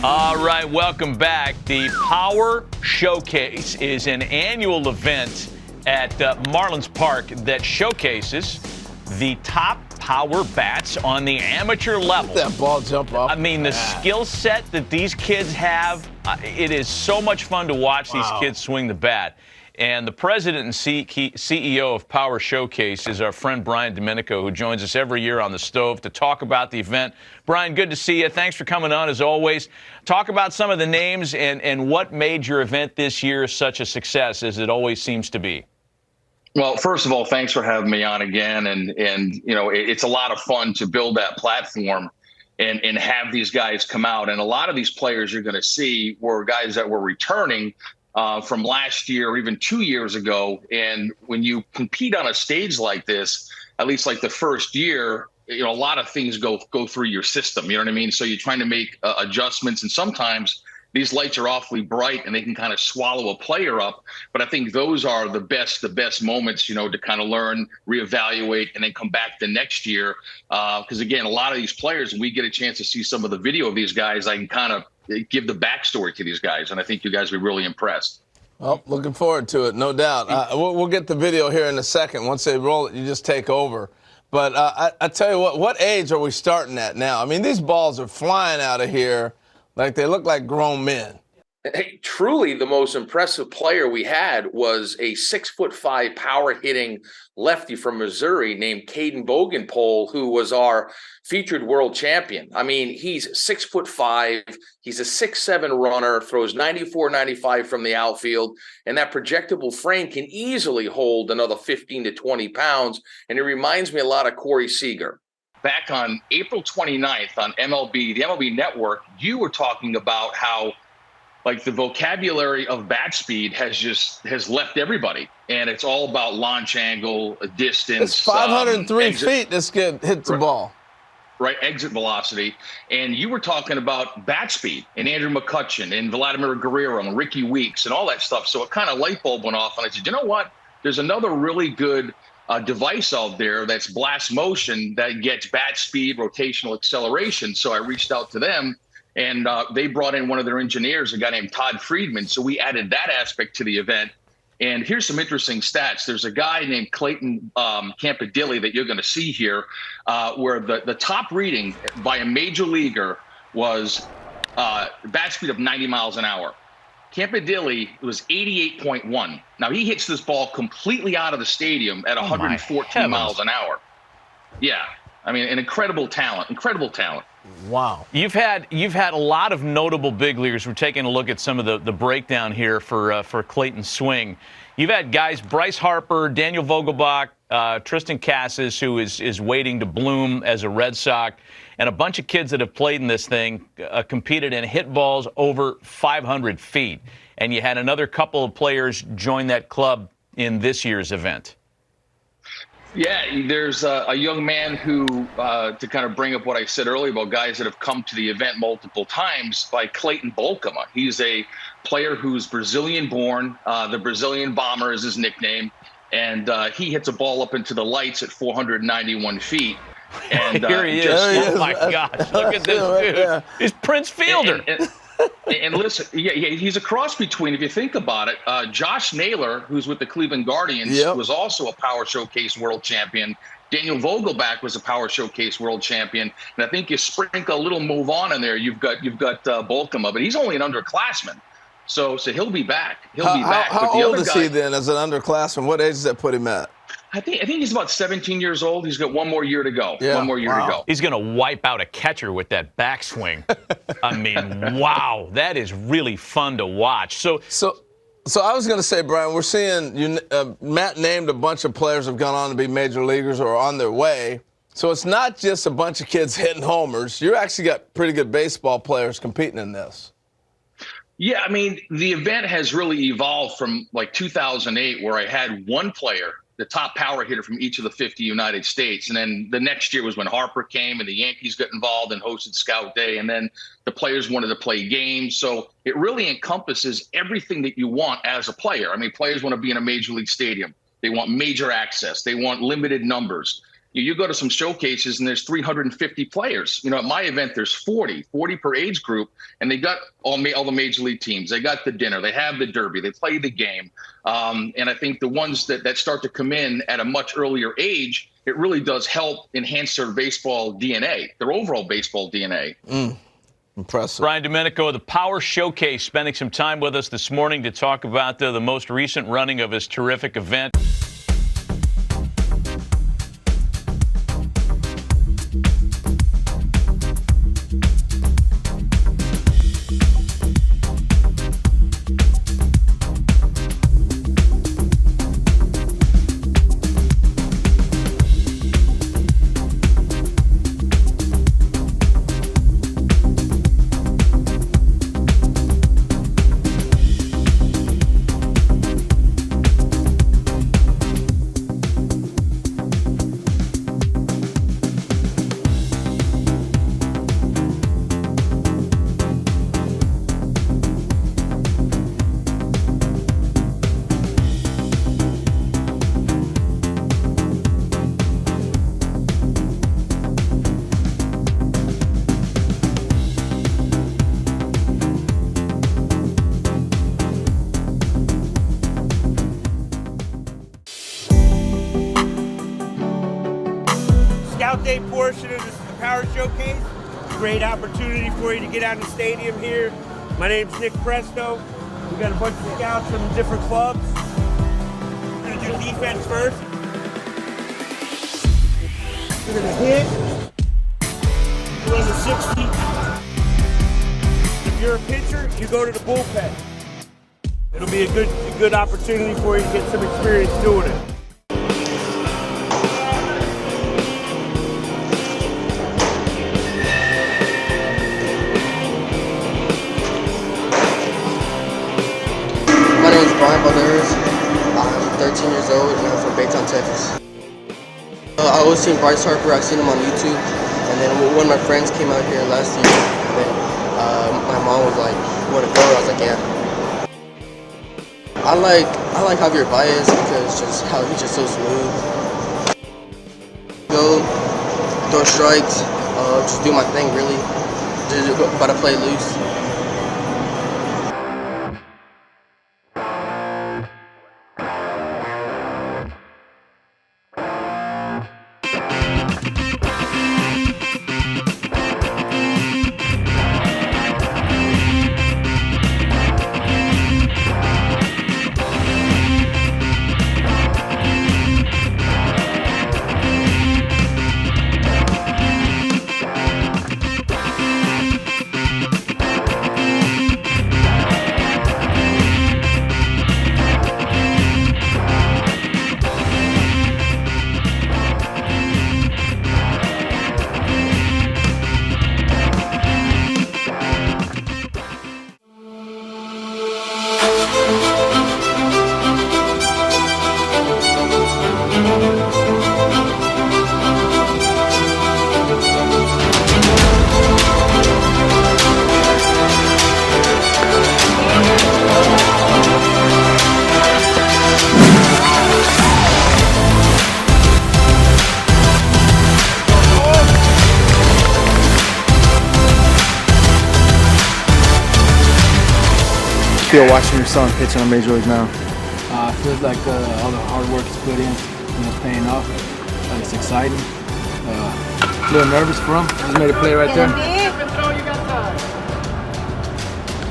All right, welcome back. The Power Showcase is an annual event at Marlins Park that showcases the top power bats on the amateur level. That ball jump off. I mean, the skill set that these kids have, it is so much fun to watch these kids swing the bat. And the president and CEO of Power Showcase is our friend Brian Domenico, who joins us every year on the stove to talk about the event. Brian, good to see you. Thanks for coming on, as always. Talk about some of the names and what made your event this year such a success, as it always seems to be. Well, first of all, thanks for having me on again. And you know, it's a lot of fun to build that platform and have these guys come out. And a lot of these players you're going to see were guys that were returning from last year or even 2 years ago. And when you compete on a stage like this, at least like the first year, you know, a lot of things go through your system. You know what I mean? So you're trying to make adjustments, and sometimes these lights are awfully bright and they can kind of swallow a player up. But I think those are the best moments, you know, to kind of learn, reevaluate, and then come back the next year. Because again, a lot of these players, when we get a chance to see some of the video of these guys, I can kind of give the backstory to these guys, and I think you guys will be really impressed. Well, looking forward to it, no doubt. We'll get the video here in a second. Once they roll it, you just take over. But I tell you what age are we starting at now? I mean, these balls are flying out of here like they look like grown men. Hey, truly the most impressive player we had was a 6'5" power hitting lefty from Missouri named Caden Bogenpole, who was our featured world champion. I mean, he's 6'5", he's a 6'7" runner, throws 94, 95 from the outfield, and that projectable frame can easily hold another 15 to 20 pounds. And it reminds me a lot of Corey Seager. Back on April 29th on the MLB Network, you were talking about how like the vocabulary of bat speed has left everybody, and it's all about launch angle, distance. It's 503 feet this kid hits the ball. Right, exit velocity. And you were talking about bat speed and Andrew McCutchen and Vladimir Guerrero and Ricky Weeks and all that stuff. So it kind of light bulb went off, and I said, you know what? There's another really good device out there that's blast motion that gets bat speed, rotational acceleration. So I reached out to them. And they brought in one of their engineers, a guy named Todd Friedman. So we added that aspect to the event. And here's some interesting stats. There's a guy named Clayton Campadilli that you're going to see here, where the top reading by a major leaguer was bat speed of 90 miles an hour. Campadilli was 88.1. Now, he hits this ball completely out of the stadium at 114 miles an hour. Yeah. I mean, an incredible talent. Wow. You've had a lot of notable big leaguers. We're taking a look at some of the breakdown here for Clayton's swing. You've had guys, Bryce Harper, Daniel Vogelbach, Tristan Casas, who is waiting to bloom as a Red Sox, and a bunch of kids that have played in this thing, competed and hit balls over 500 feet. And you had another couple of players join that club in this year's event. Yeah, there's a young man who, to kind of bring up what I said earlier about guys that have come to the event multiple times, by Clayton Bolkema. He's a player who's Brazilian-born. The Brazilian Bomber is his nickname. And he hits a ball up into the lights at 491 feet. And here he is. Oh, my gosh. Look at this dude. He's Prince Fielder. And listen, he's a cross between, if you think about it, Josh Naylor, who's with the Cleveland Guardians, was also a Power Showcase world champion. Daniel Vogelbach was a Power Showcase world champion. And I think you sprinkle a little move on in there, you've got Bolkema, but he's only an underclassman. So he'll be back. He'll be back. How old is he then as an underclassman? What age does that put him at? I think he's about 17 years old. He's got one more year to go. Yeah. One more year to go. He's going to wipe out a catcher with that backswing. I mean, wow, that is really fun to watch. So I was going to say, Brian, we're seeing Matt named a bunch of players have gone on to be major leaguers or are on their way. So it's not just a bunch of kids hitting homers. You actually got pretty good baseball players competing in this. Yeah, I mean, the event has really evolved from like 2008, where I had one player, the top power hitter from each of the 50 United States. And then the next year was when Harper came and the Yankees got involved and hosted Scout Day. And then the players wanted to play games. So it really encompasses everything that you want as a player. I mean, players want to be in a major league stadium. They want major access. They want limited numbers. You go to some showcases and there's 350 players. At my event, there's 40 per age group, and they got all the major league teams. They got the dinner, they have the derby, they play the game. And I think the ones that start to come in at a much earlier age, it really does help enhance their baseball DNA, their overall baseball DNA. Impressive. Brian Domenico of the Power Showcase spending some time with us this morning to talk about the most recent running of his terrific event. Scout Day portion of this Power Showcase. Great opportunity for you to get out in the stadium here. My name's Nick Presto. We got a bunch of scouts from different clubs. We're gonna do defense first. We're gonna hit. Run the 60. If you're a pitcher, you go to the bullpen. It'll be a good opportunity for you to get some experience doing it. My name is Bryant Balderas. I'm 13 years old and I'm from Baytown, Texas. I always seen Bryce Harper. I've seen him on YouTube. And then one of my friends came out here last year. And then my mom was like, "You want to go?" I was like, "Yeah." I like Javier Baez because he's just so smooth. Go, throw strikes, just do my thing really. Just gotta play loose. Feel watching your son pitch on Major League now? It feels like all the hard work is put in, it's paying off. It's exciting. A little nervous for him. Just made a play right there.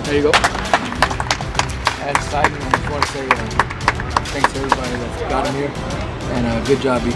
There you go. And exciting. I just want to say thanks to everybody that got him here, and good job, B.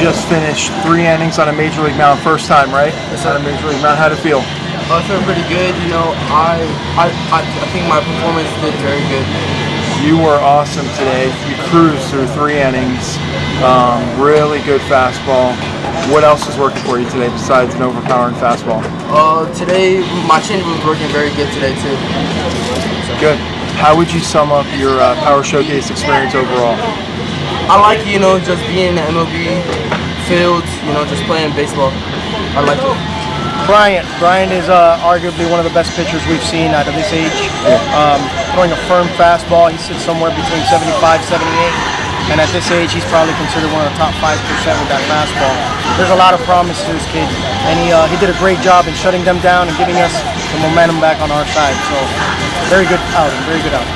just finished 3 innings on a major league mound, first time, right? Yes, On sir. a major league mound. How'd it feel? I feel pretty good. You know, I think my performance did very good. You were awesome today. You cruised through 3 innings. Really good fastball. What else is working for you today besides an overpowering fastball? Today, my changeup was working very good today too. Good. How would you sum up your Power Showcase experience overall? I like, you know, just being in the MLB field, you know, just playing baseball. I like it. Bryant is arguably one of the best pitchers we've seen out of this age. Throwing a firm fastball, he sits somewhere between 75, 78. And at this age, he's probably considered one of the top 5% with that fastball. There's a lot of promise to this kid, and he did a great job in shutting them down and giving us the momentum back on our side. So, very good outing, very good outing.